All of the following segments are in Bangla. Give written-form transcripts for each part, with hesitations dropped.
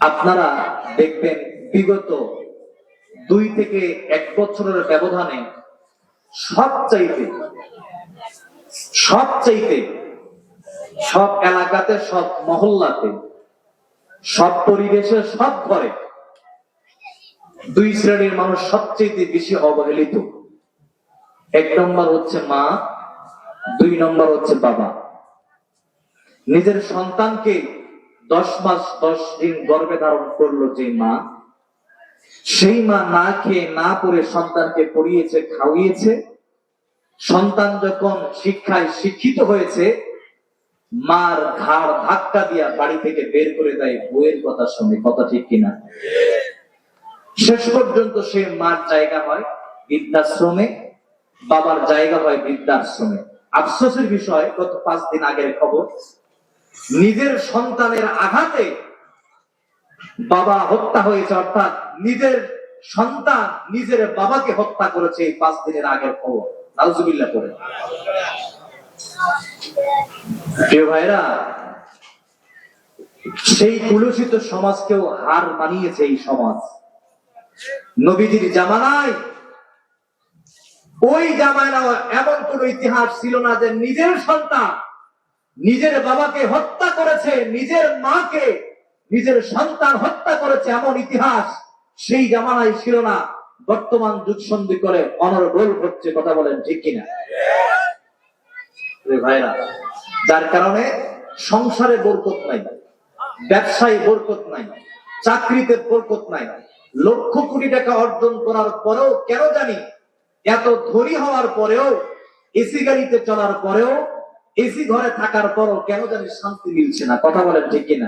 আপনারা দেখবেন বিগত 2 থেকে 1 বছরের ব্যবধানে সবচাইতে সব এলাকাতে, সব মহল্লাতে, সব পরিবেশে, সব ঘরে 2 শ্রেণীর মানুষ সবচেয়ে বেশি অবহেলিত। 1 নম্বর হচ্ছে মা, 2 নম্বর হচ্ছে বাবা। নিজের সন্তানকে 10 মাস 10 দিন গর্ভে ধারণ করলো যে মা, সেই মা না খেয়ে না পড়ে সন্তানকে পড়িয়েছে, খাওয়িয়েছে। সন্তান যখন শিক্ষায় শিক্ষিত হয়েছে, মার ঘাড় ধাক্কা দিয়া বাড়ি থেকে বের করে দেয় বউয়ের কথা শুনে। কথা ঠিক কিনা? শেষ পর্যন্ত সে মার জায়গা হয় বৃদ্ধাশ্রমে, বাবার জায়গা হয় বৃদ্ধাশ্রমে। আফসোসের বিষয়, গত 5 দিন আগের খবর, নিজের সন্তানের আঘাতে বাবা হত্যা হয়েছে, অর্থাৎ নিজের সন্তান নিজের বাবাকে হত্যা করেছে। এই 5 দিনের আগের খবর। নাউজুবিল্লাহ করে। প্রিয় ভাইরা, সেই কুলুষিত সমাজকেও হার মানিয়েছে এই সমাজ। নবীজির জামানায়, ওই জামানায় এমন কোন ইতিহাস ছিল না যে নিজের সন্তান নিজের বাবাকে হত্যা করেছে, নিজের মাকে নিজের সন্তান হত্যা করেছে, এমন ইতিহাস সেই জামানায় ছিল না। বর্তমান যুগ সন্ধি করে অনর্গল হচ্ছে। কথা বলেন ঠিক কিনা? ভাইরা, যার কারণে সংসারে বরকত নাই, ব্যবসায় বরকত নাই, চাকরিতে বরকত নাই। লক্ষ কোটি টাকা অর্জন করার পরেও কেন জানি, এত ধনী হওয়ার পরেও, এসি গাড়িতে চলার পরেও, এসি ঘরে থাকার পরও কেন জানি শান্তি মিলছে না। কথা বলেন ঠিক কিনা?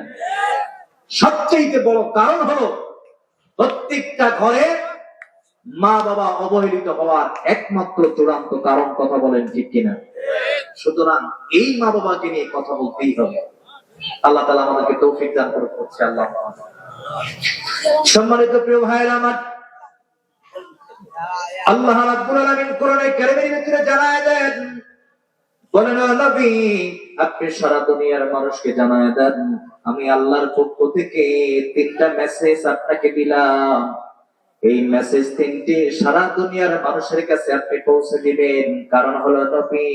সবচেয়ে বড় কারণ হলো প্রত্যেকটা ঘরে মা বাবা অবহেলিত হওয়ার একমাত্র চূড়ান্ত কারণ। কথা বলেন ঠিক কিনা? সুতরাং এই মা বাবাকে নিয়ে কথা বলতেই হবে। আল্লাহ তাআলা আমাদেরকে তৌফিক দান করছে। আল্লাহ। সম্মানিত প্রিয় ভাইরা আমার, আল্লাহ রাব্বুল আলামিন কোরআনে কারীমের ভিতরে জানায় দেন, বলেন নবী, আপনি সারা দুনিয়ার মানুষকে জানায় দেন, আমি আল্লাহর পক্ষ থেকে 3টা মেসেজ আপনাকে দিলাম। এই মেসেজ 3টি সারা দুনিয়ার মানুষের কাছে আপনি পৌঁছে দিবেন। কারণ হলো নবী,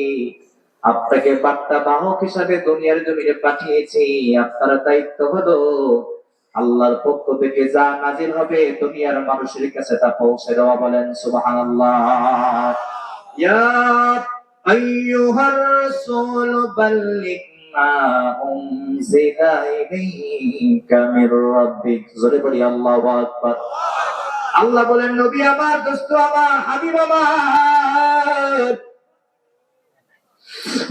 আপনাকে বার্তা বাহক হিসাবে দুনিয়ার জমিনে পাঠিয়েছি। আপনার দায়িত্ব হলো আল্লাহর পক্ষ থেকে যা নাজিল হবে দুনিয়ার মানুষের কাছে তা পৌঁছে দেওয়া। বলেন সুবহানাল্লাহ। ইয়া আইয়ুহার রাসূল বাল্লিগ মা উনজিলা ইলাইকা মির রাব্বিক। জোরে বলি আল্লাহু আকবার। আল্লাহ বলেন, নবী আমার, দোস্ত আমার, হাবিব আমার,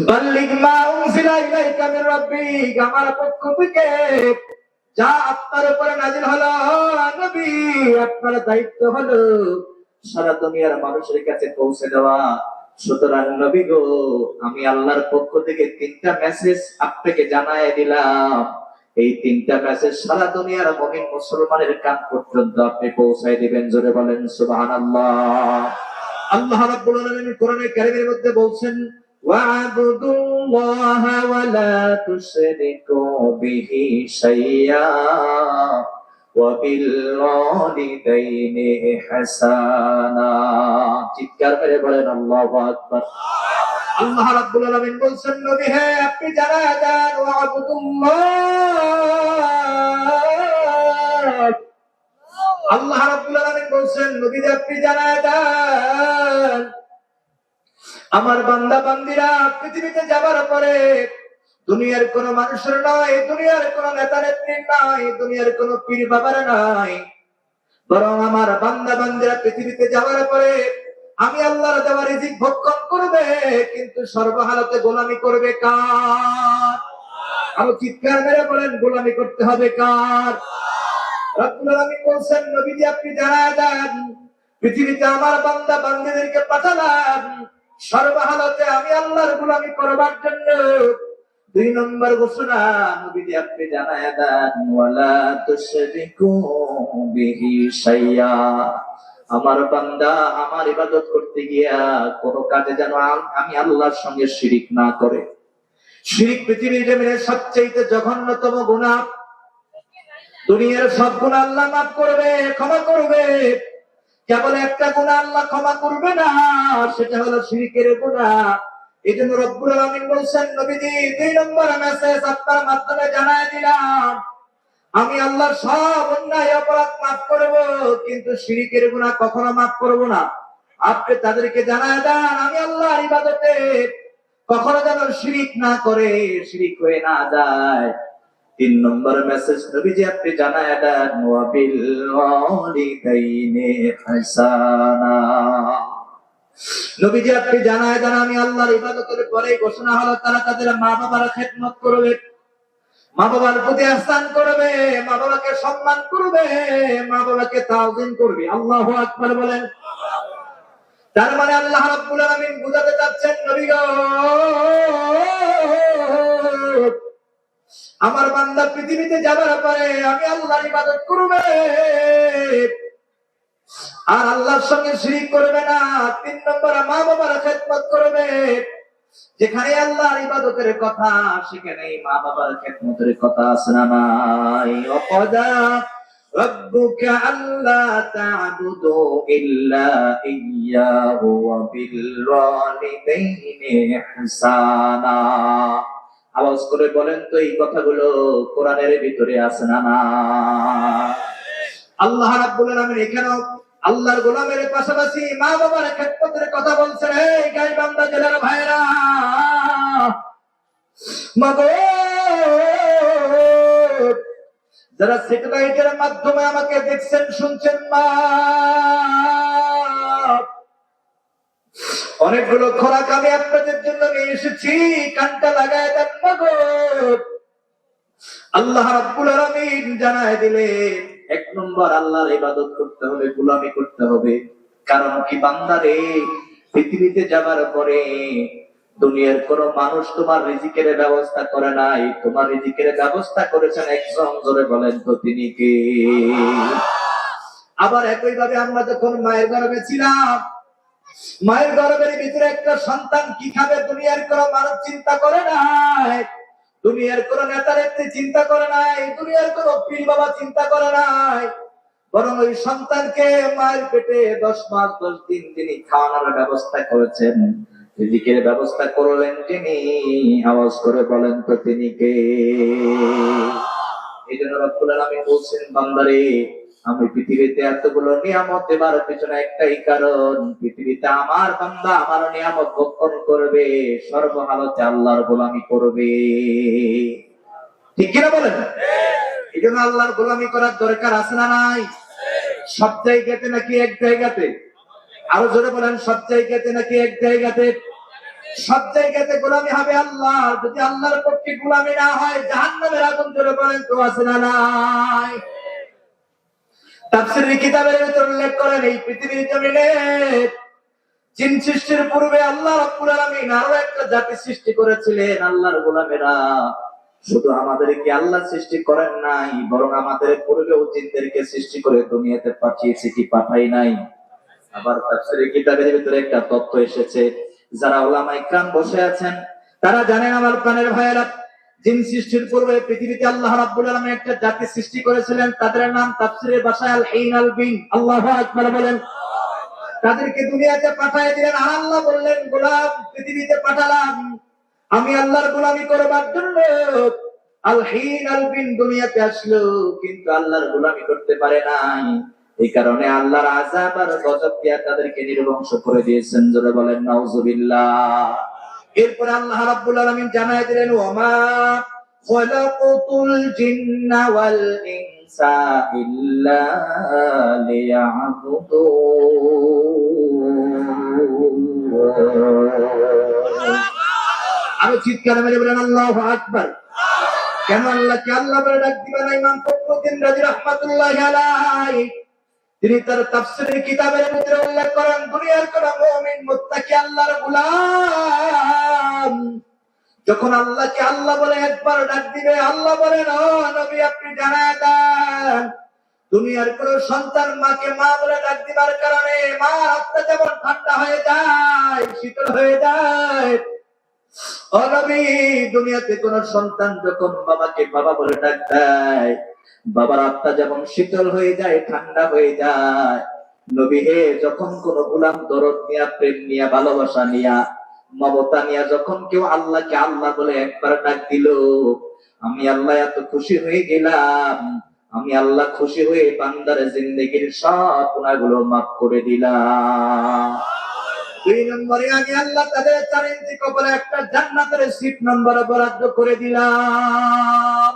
বাল্লিগ মা উনজিলা ইলাইকা মির রাব্বিক, আমার পক্ষ থেকে যা আপনার উপরে নাযিল হলো, নবী আপনার দায়িত্ব হলো সারা দুনিয়ার মানুষের কাছে পৌঁছে দেওয়া। সুতরাং নবী গো, আমি আল্লাহর পক্ষ থেকে 3টা মেসেজ আপনাকে জানায় দিলাম। এই 3টা মেসেজ সারা দুনিয়ার মুমিন মুসলমানের কান পর্যন্ত আপনি পৌঁছায় দিবেন। জোরে বলেন সুবহানাল্লাহ। আল্লাহ রাব্বুল আলামিন কোরআনে কারীমের মধ্যে বলছেন, ওয়া'বুদুল্লাহা ওয়া লা তুশরিকু বিহি শাইয়্যা ওয়া বিল ওয়ালিদাইনি ইহসানা। চিৎকার করে বলেন আল্লাহু আকবার। আল্লাহ রাব্বুল আলামিন বলছেন, নবী হে, আপনি জানায়া দেন, ওয়া'বুদুল্লাহ। আল্লাহ রাব্বুল আলামিন বলছেন, নবী আপনি জানায়া দেন, আমার বান্দা বান্দিরা পৃথিবীতে যাবার পরে দুনিয়ার কোন মানুষের নয়, দুনিয়ার কোন নেতা নেত্রীর নয়, দুনিয়ার কোন পীর বাবার নয়, বরং আমার বান্দা বান্দিরা পৃথিবীতে যাওয়ার পরে আমি আল্লাহর দেওয়া রিজিক ভক্ষণ করবে, কিন্তু সর্বহালতে গোলামি করবে কার? আরো চিৎকার মেরে বলেন, গোলামি করতে হবে কার? রব্বুল আলামিন বলছেন, নবীজি আপনি জানায়া দেন, পৃথিবীতে আমার বান্দা বান্দিদেরকে পাঠালাম সর্বহালতে আমি আল্লাহর গোলামি করবার জন্য। 2 নম্বর ঘোষণা, নবীজি আপনি জানায়া দেন, ওয়ালা তুশরিকু বিহি শাইয়্যা। আমার বান্দা আমার ইবাদত করতে গিয়া কোন কাজে যেন আমি আল্লাহর সঙ্গে শিরিক না করে। শিরিক পৃথিবীর জমিনে সবচেয়ে জঘন্যতম গুনাহ। দুনিয়ার সব গুনাহ আল্লাহ মাফ করবে, ক্ষমা করবে, কেবল একটা গুনাহ আল্লাহ ক্ষমা করবে না, সেটা হলো শিরকের গুনাহ। এজন্য রব্বুল আলামিন বলেন, নবীজি 2 নম্বর মেসেজ আপনার মাধ্যমে জানায় দিলাম, আমি আল্লাহ সব অন্যায় অপরাধ মাফ করব, কিন্তু শিরকের গুনাহ কখনো মাফ করব না। আপনি তাদেরকে জানায় দেন, আমি আল্লাহর ইবাদতে কখনো যেন শিরিক না করে, শিরিক হয়ে না যায়। 3 নম্বর মেসেজ নবীজি আপনি জানায় দেন, ওয়া বিল ওয়ালিদাইনি ইহসানা। নবীজি আপনি জানায় দেন, আমি আল্লাহর ইবাদতের পরে ঘোষণা হলো তারা তাদের মা বাবার খেদমত করবে, মা বাবার প্রতি ইহসান করবে, মা বাবাকে সম্মান করবে, মা বাবাকে তাওযীম করবে। আল্লাহু আকবার বলেন। তার মানে আল্লাহ রাব্বুল আলামিন বুঝাতে চাচ্ছেন, নবী গো, আমার বান্দা পৃথিবীতে যাবার পরে আমি আল্লাহর ইবাদত করবে আর আল্লাহর সঙ্গে শিরিক করবে না। 3 নম্বর মা বাবার খেদমত করবে। যেখানে আল্লাহর ইবাদতের কথা, সেখানে মা বাবার খেদমতের কথা আছে না নাই? ওয়াকাদা রাব্বুকা আল্লা তা'বুদু ইল্লা ইয়্যাহু ওয়া বিল ওয়ালিদাইনি ইহসানা। আওয়াজ করে বলেন তো, এই কথাগুলো কোরআনের ভিতরে আছে না না? আল্লাহ রাব্বুল আলামিন এখানেও আল্লাহর গোলামের পাশাপাশি মা বাবার খেদমতের কথা বলছেন। এই গাইবান্ধা জেলার ভাইরা, মাগো, যারা স্যাটেলাইটের মাধ্যমে আমাকে দেখছেন, শুনছেন, মা, অনেকগুলো খোরাক আমি আপনাদের জন্য নিয়ে এসেছি, কানটা লাগায় দেন মাগো। আল্লাহ রাব্বুল আলামিন জানায় দিলেন, 1 নম্বর আল্লাহর ইবাদত করতে হবে, গোলামি করতে হবে। কারণ কি বান্দারে, পৃথিবীতে যাবার পরে দুনিয়ার কোন মানুষ তোমার রিজিকের ব্যবস্থা করে নাই, তোমার রিজিকের ব্যবস্থা করেছেন একজন। জোরে বলেন তো, তিনি কে? আবার একইভাবে আমরা যখন মায়ের গর্ভে ছিলাম, মায়ের গর্ভের ভিতরে একটা সন্তান কি খাবে দুনিয়ার কোন মানুষ চিন্তা করে নাই, দুনিয়ার কোন নেতা নেত্রী চিন্তা করে নাই, দুনিয়ার কোন পীর বাবা চিন্তা করে নাই, বরং ওই সন্তানকে মায়ের পেটে 10 মাস 10 দিন তিনি খাওয়ানোর ব্যবস্থা করেছেন, রিজিকের ব্যবস্থা করলেন তিনি। আওয়াজ করে বলেন তো, তিনি কে? এই জন্য রব্বুল আলামিন বলছেন, বান্দারে, আমি পৃথিবীতে এতগুলো নিয়ামত দেবার পেছনে একটাই কারণ, পৃথিবীতে আমার বান্দা আমার নিয়ামত ভক্ষণ করবে, সর্বহালতে আল্লাহর গোলামি করবে। ঠিক কিনা বলেন? এই জন্য আল্লাহর গোলামি করার দরকার আছে না নাই? সব জায়গাতে নাকি এক জায়গাতে? আরো জোরে বলেন, সব জায়গাতে নাকি এক জায়গাতে? সব জায়গাতে গোলামি হবে আল্লাহ। যদি আল্লাহর পক্ষে গোলামি না হয়, জাহান্নামের আগুন। জোরে বলেন তো, আছে না নাই? তাফসীরের কিতাবের ভিতরে উল্লেখ করেন, এই পৃথিবীর জমিনে জিন সৃষ্টির পূর্বে আল্লাহ রাব্বুল আলামিন আরো একটা জাতি সৃষ্টি করেছিলেন, আল্লাহর গোলামেরা। শুধু আমাদেরকে আল্লাহ সৃষ্টি করেন নাই, বরং আমাদের পূর্বেও জিনদেরকে সৃষ্টি করে দুনিয়াতে পাঠিয়েছে, কি পাঠাই নাই? আবার তাফসীরের কিতাবের ভিতরে একটা তথ্য এসেছে, যারা উলামায়ে কিরাম বসে আছেন তারা জানেন আমার প্রাণের ভাইয়েরা, জিন সৃষ্টির পূর্বে পৃথিবীতে আল্লাহ রাব্বুল আলামিন একটা জাতি সৃষ্টি করেছিলেন, তাদের নাম তাফসীরের ভাষায় আল হিন আল বিন। আল্লাহু আকবার বলেন। তাদেরকে দুনিয়াতে পাঠিয়ে দিলেন, আর আল্লাহ বললেন, গোলাম, পৃথিবীতে পাঠালাম আমি আল্লাহর গোলামি করবার জন্য। আল হিন আল বিন দুনিয়াতে আসলো, কিন্তু আল্লাহর গোলামি করতে পারে নাই। এই কারণে আল্লাহর আযাব আর গজব দিয়ে তাদেরকে নির্বংশ করে দিয়েছেন। জোরে বলেন নাউযুবিল্লাহ। এরপর আল্লাহ রাব্বুল আলামিন জানায় দিলেন, ওয়ামা খালাকুতুল জিন্না ওয়াল ইনসা ইল্লা লিয়াবুদুন। আমি চিৎকার মেরে বলেন আল্লাহু আকবার। কেন আল্লাহকে আল্লাহ বলে ডাক দিবেন? ইমাম ফখরুদ্দীন রাজি রাহমাতুল্লাহি আলাইহি তিনি তার তাফসীরের কিতাবের ভিতরে উল্লেখ করেন, দুনিয়ার কোন মুমিন মুত্তাকি আল্লাহর গোলাম যখন আল্লাহকে আল্লাহ বলে একবার ডাক দিবে, আল্লাহ বলেন, ও নবী, আপনি জানায় দেন, দুনিয়ার কোন সন্তান মাকে মা বলে ডাক দিবার কারণে মার আত্মা যেমন ঠান্ডা হয়ে যায়, শীতল হয়ে যায়, ও নবী, দুনিয়াতে কোন সন্তান যখন বাবাকে বাবা বলে ডাক দেয়, বাবার আত্মা যেমন শীতল হয়ে যায়, ঠান্ডা হয়ে যায়, নবী হে যখন কোন গোলাম দরদ নিয়া, প্রেম নিয়া, ভালোবাসা নিয়া, মমতা নিয়া যখন কেউ আল্লাহকে আল্লাহ বলে একবার ডাক দিল, আমি আল্লাহ এত খুশি হয়ে গেলাম, আমি আল্লাহ খুশি হয়ে বান্দার জিন্দেগির সব গুনাহগুলো মাফ করে দিলাম। 2 নম্বরে আমি আল্লাহ তাদের 4 ইঞ্চি কবরে একটা জান্নাতের সিট নম্বর বরাদ্দ করে দিলাম।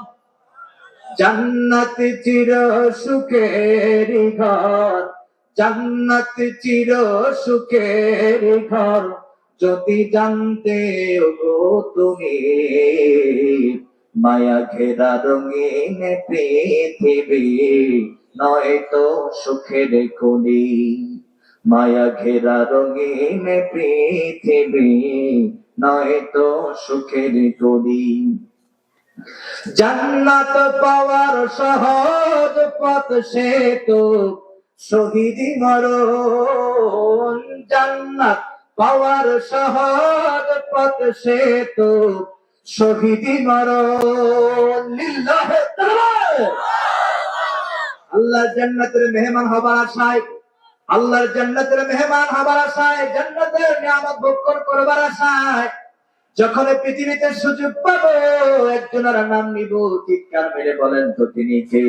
জান্নাত চির সুখের ঘর, জান্নাত চির সুখের ঘর, যদি জানতে গো তুমি, মায়া ঘেরা রঙিন পৃথিবী নয়তো সুখের কোনি, মায়া ঘেরা রঙিন পৃথিবী নয়তো সুখের কোনি। জান্নাত পাওয়ার সহজ পথ সে তো শহীদি মরণ, জান্নাত পাওয়ার সহজ পথ সে তো শহীদি মরণ। লিল্লাহে তাকবীর। আল্লাহর জান্নাতের মেহমান হবার আশায়, আল্লাহর জান্নাতের মেহমান হবার আশায়, জান্নাতের নিয়ামত ভোগ করবার আশায় যখন পৃথিবীতে সুযোগ পাবো, একজনের নাম নিব, চিৎকার মেরে বলেন তো তিনি কে?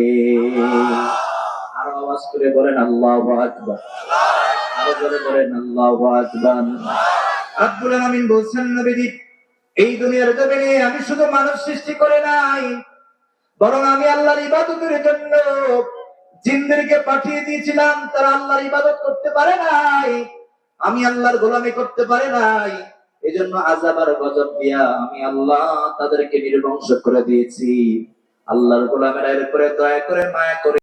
আরো আওয়াজ করে বলেন আল্লাহু আকবার, আরো জোরে বলেন আল্লাহু আকবার। রব্বুল আলামিন বলছেন, নবীজি এই দুনিয়ার জমিনে আমি শুধু মানুষ সৃষ্টি করে নাই, বরং আমি আল্লাহর ইবাদতের জন্য জিনদেরকে পাঠিয়ে দিয়েছিলাম। তারা আল্লাহর ইবাদত করতে পারে নাই, আমি আল্লাহর গোলামি করতে পারে নাই, এজন্য আযাব আর গজব দিয়া আমি আল্লাহ তাদেরকে নির্বংশ করে দিয়েছি। আল্লাহর গোলামেরা এর উপরে দয়া করে, মায়া করে